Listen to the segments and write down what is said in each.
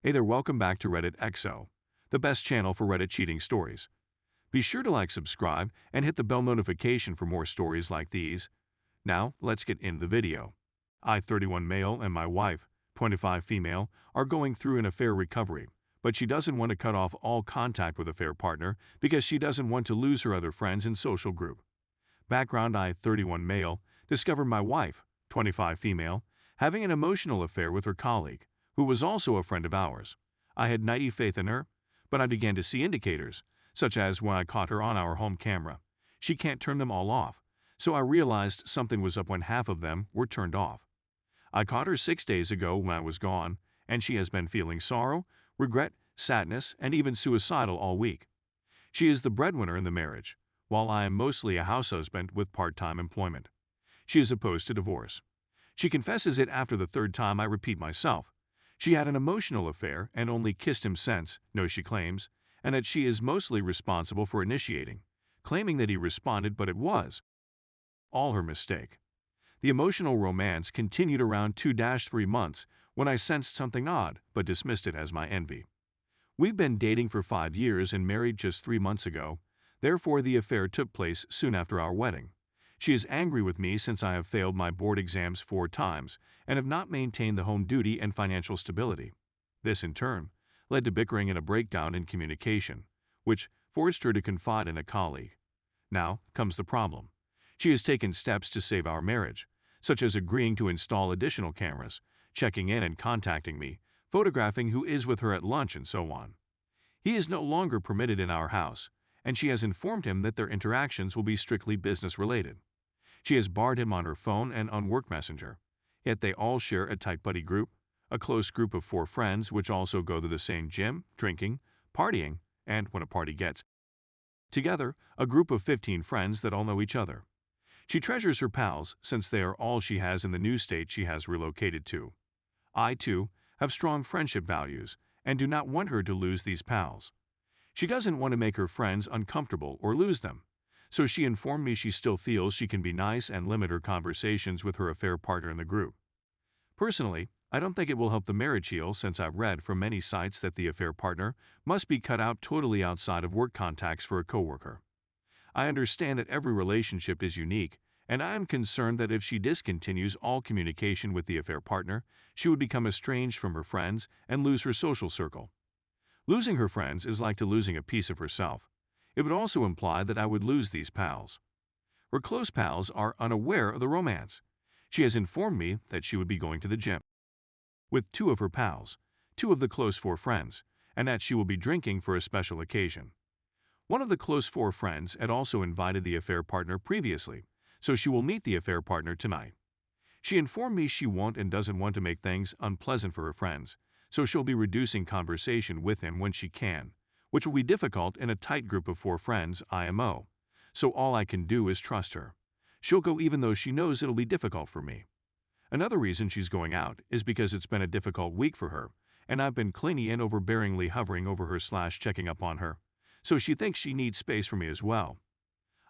Hey there, welcome back to Reddit XO, the best channel for Reddit cheating stories. Be sure to like, subscribe, and hit the bell notification for more stories like these. Now, let's get into the video. I, 31 male, and my wife, 25 female, are going through an affair recovery, but she doesn't want to cut off all contact with affair partner because she doesn't want to lose her other friends and social group. Background: I, 31 male, discovered my wife, 25 female, having an emotional affair with her colleague, who was also a friend of ours. I had naive faith in her, but I began to see indicators, such as when I caught her on our home camera. She can't turn them all off, so I realized something was up when half of them were turned off. I caught her 6 days ago when I was gone, and she has been feeling sorrow, regret, sadness, and even suicidal all week. She is the breadwinner in the marriage, while I am mostly a house husband with part-time employment. She is opposed to divorce. She confesses it after the third time I repeat myself. She had an emotional affair and only kissed him since, no, she claims, and that she is mostly responsible for initiating, claiming that he responded, but it was all her mistake. The emotional romance continued around 2-3 months when I sensed something odd but dismissed it as my envy. We've been dating for 5 years and married just 3 months ago, therefore the affair took place soon after our wedding. She is angry with me since I have failed my board exams 4 times and have not maintained the home duty and financial stability. This, in turn, led to bickering and a breakdown in communication, which forced her to confide in a colleague. Now comes the problem. She has taken steps to save our marriage, such as agreeing to install additional cameras, checking in and contacting me, photographing who is with her at lunch, and so on. He is no longer permitted in our house, and she has informed him that their interactions will be strictly business-related. She has barred him on her phone and on work messenger, yet they all share a tight buddy group, a close group of 4 friends which also go to the same gym, drinking, partying, and, when a party gets together, a group of 15 friends that all know each other. She treasures her pals since they are all she has in the new state she has relocated to. I, too, have strong friendship values and do not want her to lose these pals. She doesn't want to make her friends uncomfortable or lose them, so she informed me she still feels she can be nice and limit her conversations with her affair partner in the group. Personally, I don't think it will help the marriage heal since I've read from many sites that the affair partner must be cut out totally outside of work contacts for a coworker. I understand that every relationship is unique, and I am concerned that if she discontinues all communication with the affair partner, she would become estranged from her friends and lose her social circle. Losing her friends is like to losing a piece of herself. It would also imply that I would lose these pals. Her close pals are unaware of the romance. She has informed me that she would be going to the gym with 2 of her pals, 2 of the close 4 friends, and that she will be drinking for a special occasion. One of the close 4 friends had also invited the affair partner previously, so she will meet the affair partner tonight. She informed me she won't and doesn't want to make things unpleasant for her friends, so she'll be reducing conversation with him when she can, which will be difficult in a tight group of 4 friends, IMO. So all I can do is trust her. She'll go even though she knows it'll be difficult for me. Another reason she's going out is because it's been a difficult week for her, and I've been clingy and overbearingly hovering over her / checking up on her, so she thinks she needs space from me as well.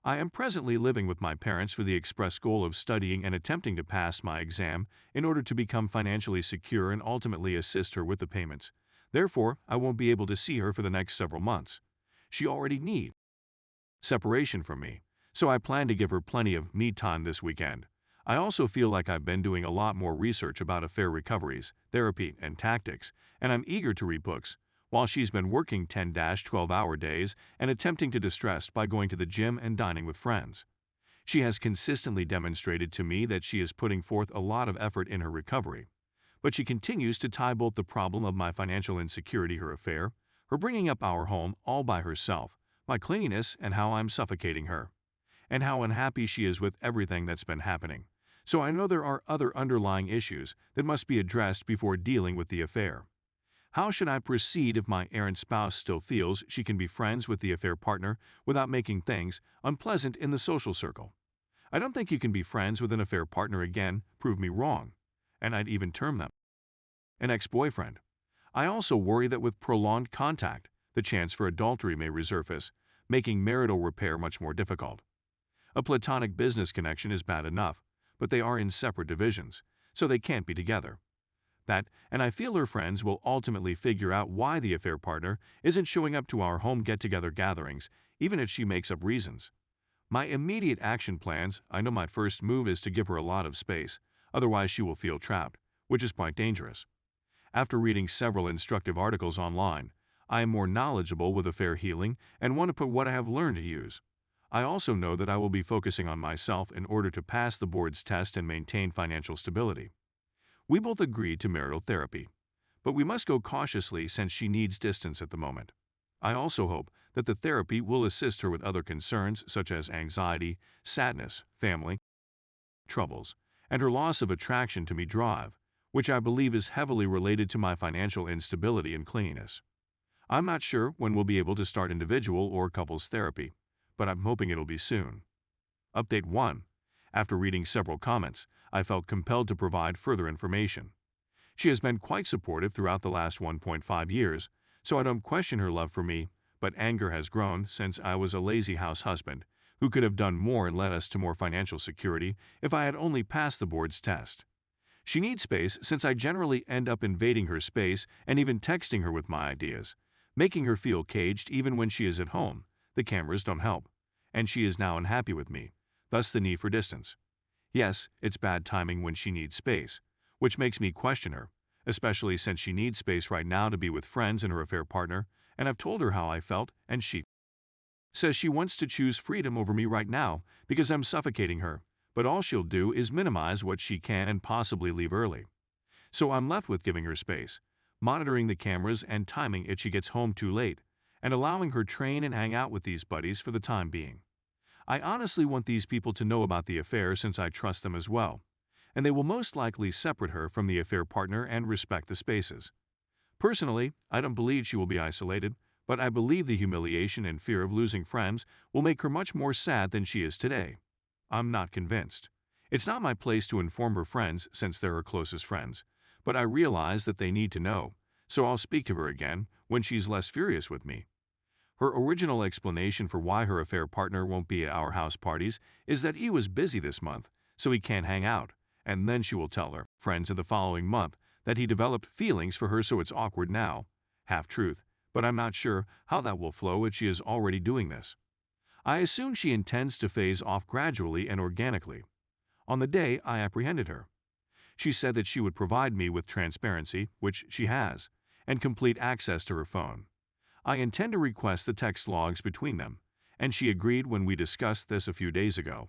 I am presently living with my parents for the express goal of studying and attempting to pass my exam in order to become financially secure and ultimately assist her with the payments. Therefore, I won't be able to see her for the next several months. She already needs separation from me, so I plan to give her plenty of me time this weekend. I also feel like I've been doing a lot more research about affair recoveries, therapy, and tactics, and I'm eager to read books, while she's been working 10-12-hour days and attempting to distress by going to the gym and dining with friends. She has consistently demonstrated to me that she is putting forth a lot of effort in her recovery, but she continues to tie both the problem of my financial insecurity, her affair, her bringing up our home all by herself, my clinginess, and how I'm suffocating her, and how unhappy she is with everything that's been happening. So I know there are other underlying issues that must be addressed before dealing with the affair. How should I proceed if my errant spouse still feels she can be friends with the affair partner without making things unpleasant in the social circle? I don't think you can be friends with an affair partner again, prove me wrong, and I'd even term them an ex-boyfriend. I also worry that with prolonged contact, the chance for adultery may resurface, making marital repair much more difficult. A platonic business connection is bad enough, but they are in separate divisions, so they can't be together. And I feel her friends will ultimately figure out why the affair partner isn't showing up to our home get-together gatherings, even if she makes up reasons. My immediate action plans, I know my first move is to give her a lot of space, otherwise she will feel trapped, which is quite dangerous. After reading several instructive articles online, I am more knowledgeable with affair healing and want to put what I have learned to use. I also know that I will be focusing on myself in order to pass the board's test and maintain financial stability. We both agreed to marital therapy, but we must go cautiously since she needs distance at the moment. I also hope that the therapy will assist her with other concerns such as anxiety, sadness, family troubles, and her loss of attraction to me drive, which I believe is heavily related to my financial instability and clinginess. I'm not sure when we'll be able to start individual or couples therapy, but I'm hoping it'll be soon. Update 1. After reading several comments, I felt compelled to provide further information. She has been quite supportive throughout the last 1.5 years, so I don't question her love for me, but anger has grown since I was a lazy house husband who could have done more and led us to more financial security if I had only passed the board's test. She needs space since I generally end up invading her space and even texting her with my ideas, making her feel caged even when she is at home. The cameras don't help, and she is now unhappy with me, thus the need for distance. Yes, it's bad timing when she needs space, which makes me question her, especially since she needs space right now to be with friends and her affair partner, and I've told her how I felt, and she says she wants to choose freedom over me right now because I'm suffocating her, but all she'll do is minimize what she can and possibly leave early. So I'm left with giving her space, monitoring the cameras and timing if she gets home too late, and allowing her train and hang out with these buddies for the time being. I honestly want these people to know about the affair since I trust them as well, and they will most likely separate her from the affair partner and respect the spaces. Personally, I don't believe she will be isolated, but I believe the humiliation and fear of losing friends will make her much more sad than she is today. I'm not convinced. It's not my place to inform her friends since they're her closest friends, but I realize that they need to know, so I'll speak to her again when she's less furious with me. Her original explanation for why her affair partner won't be at our house parties is that he was busy this month, so he can't hang out, and then she will tell her friends in the following month that he developed feelings for her, so it's awkward now. Half-truth, but I'm not sure how that will flow if she is already doing this. I assume she intends to phase off gradually and organically. On the day I apprehended her, she said that she would provide me with transparency, which she has, and complete access to her phone. I intend to request the text logs between them, and she agreed when we discussed this a few days ago.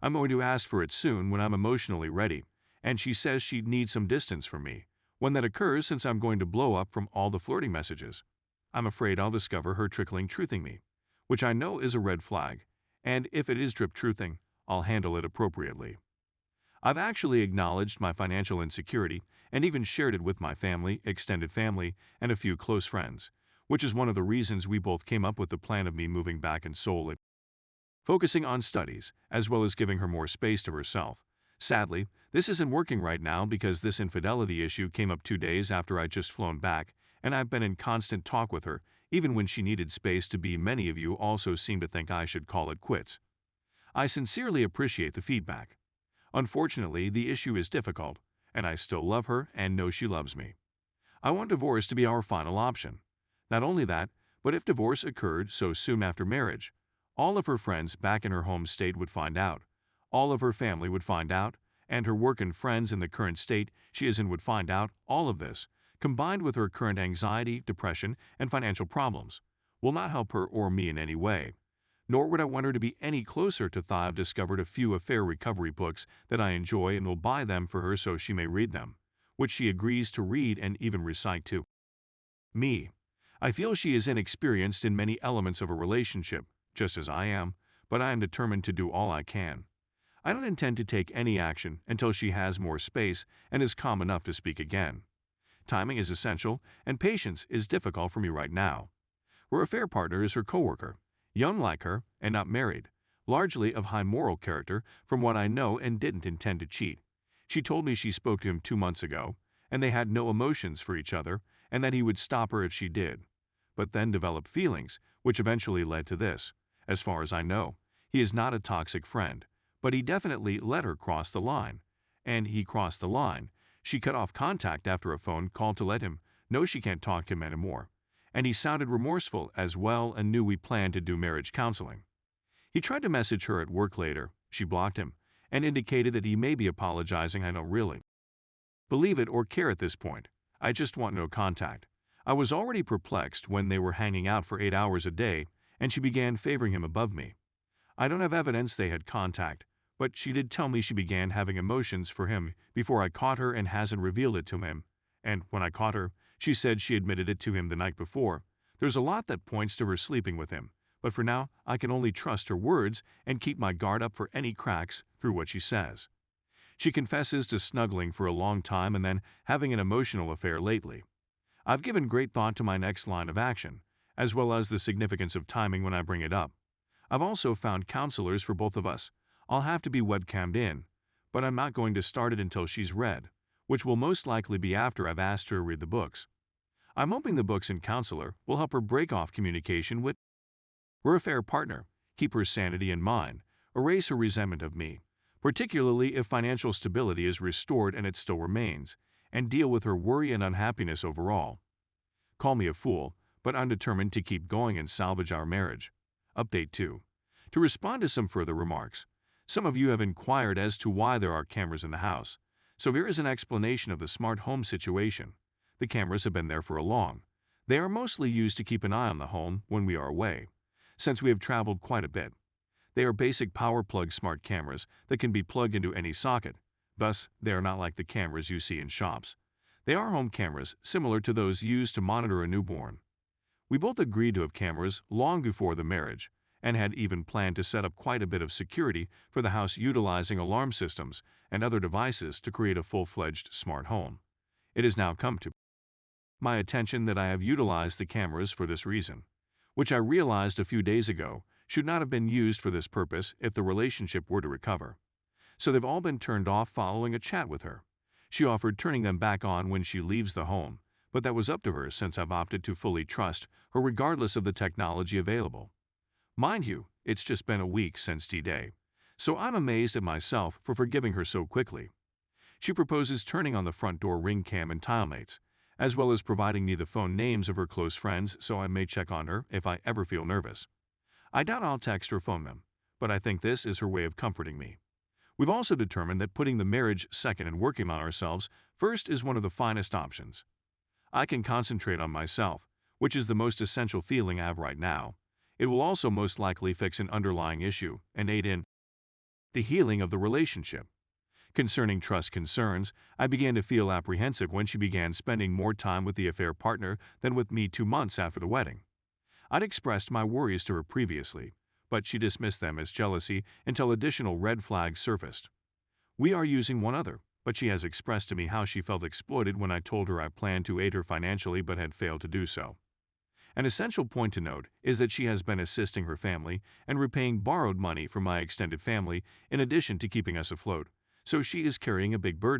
I'm going to ask for it soon when I'm emotionally ready, and she says she'd need some distance from me when that occurs since I'm going to blow up from all the flirting messages. I'm afraid I'll discover her trickling truthing me, which I know is a red flag, and if it is drip truthing, I'll handle it appropriately. I've actually acknowledged my financial insecurity and even shared it with my family, extended family, and a few close friends, which is one of the reasons we both came up with the plan of me moving back in Seoul, focusing on studies, as well as giving her more space to herself. Sadly, this isn't working right now because this infidelity issue came up 2 days after I'd just flown back, and I've been in constant talk with her, even when she needed space to be. Many of you also seem to think I should call it quits. I sincerely appreciate the feedback. Unfortunately, the issue is difficult, and I still love her and know she loves me. I want divorce to be our final option. Not only that, but if divorce occurred so soon after marriage, all of her friends back in her home state would find out, all of her family would find out, and her work and friends in the current state she is in would find out. All of this, combined with her current anxiety, depression, and financial problems, will not help her or me in any way. Nor would I want her to be any closer to thaw. I've discovered a few affair recovery books that I enjoy and will buy them for her so she may read them, which she agrees to read and even recite to me. I feel she is inexperienced in many elements of a relationship, just as I am, but I am determined to do all I can. I don't intend to take any action until she has more space and is calm enough to speak again. Timing is essential, and patience is difficult for me right now. Her affair partner is her coworker, young like her and not married, largely of high moral character from what I know, and didn't intend to cheat. She told me she spoke to him 2 months ago, and they had no emotions for each other, and that he would stop her if she did, but then developed feelings, which eventually led to this. As far as I know, he is not a toxic friend, but he definitely let her cross the line, and he crossed the line. She cut off contact after a phone call to let him know she can't talk to him anymore, and he sounded remorseful as well and knew we planned to do marriage counseling. He tried to message her at work later. She blocked him and indicated that he may be apologizing. I don't really believe it or care at this point. I just want no contact. I was already perplexed when they were hanging out for 8 hours a day, and she began favoring him above me. I don't have evidence they had contact, but she did tell me she began having emotions for him before I caught her and hasn't revealed it to him. And when I caught her, she said she admitted it to him the night before. There's a lot that points to her sleeping with him, but for now, I can only trust her words and keep my guard up for any cracks through what she says. She confesses to snuggling for a long time and then having an emotional affair lately. I've given great thought to my next line of action, as well as the significance of timing when I bring it up. I've also found counselors for both of us. I'll have to be webcammed in, but I'm not going to start it until she's read, which will most likely be after I've asked her to read the books. I'm hoping the books and counselor will help her break off communication with her affair partner, keep her sanity in mind, erase her resentment of me, particularly if financial stability is restored and it still remains, and deal with her worry and unhappiness overall. Call me a fool, but I'm determined to keep going and salvage our marriage. Update 2. To respond to some further remarks, some of you have inquired as to why there are cameras in the house, so here is an explanation of the smart home situation. The cameras have been there for a long. They are mostly used to keep an eye on the home when we are away, since we have traveled quite a bit. They are basic power plug smart cameras that can be plugged into any socket. Thus, they are not like the cameras you see in shops. They are home cameras similar to those used to monitor a newborn. We both agreed to have cameras long before the marriage and had even planned to set up quite a bit of security for the house utilizing alarm systems and other devices to create a full-fledged smart home. It has now come to my attention that I have utilized the cameras for this reason, which I realized a few days ago should not have been used for this purpose if the relationship were to recover. So they've all been turned off following a chat with her. She offered turning them back on when she leaves the home, but that was up to her since I've opted to fully trust her regardless of the technology available. Mind you, it's just been a week since D-Day, so I'm amazed at myself for forgiving her so quickly. She proposes turning on the front door ring cam and tilemates, as well as providing me the phone names of her close friends so I may check on her if I ever feel nervous. I doubt I'll text or phone them, but I think this is her way of comforting me. We've also determined that putting the marriage second and working on ourselves first is one of the finest options. I can concentrate on myself, which is the most essential feeling I have right now. It will also most likely fix an underlying issue and aid in the healing of the relationship. Concerning trust concerns, I began to feel apprehensive when she began spending more time with the affair partner than with me 2 months after the wedding. I'd expressed my worries to her previously, but she dismissed them as jealousy until additional red flags surfaced. We are using one other, but she has expressed to me how she felt exploited when I told her I planned to aid her financially but had failed to do so. An essential point to note is that she has been assisting her family and repaying borrowed money from my extended family in addition to keeping us afloat, so she is carrying a big burden.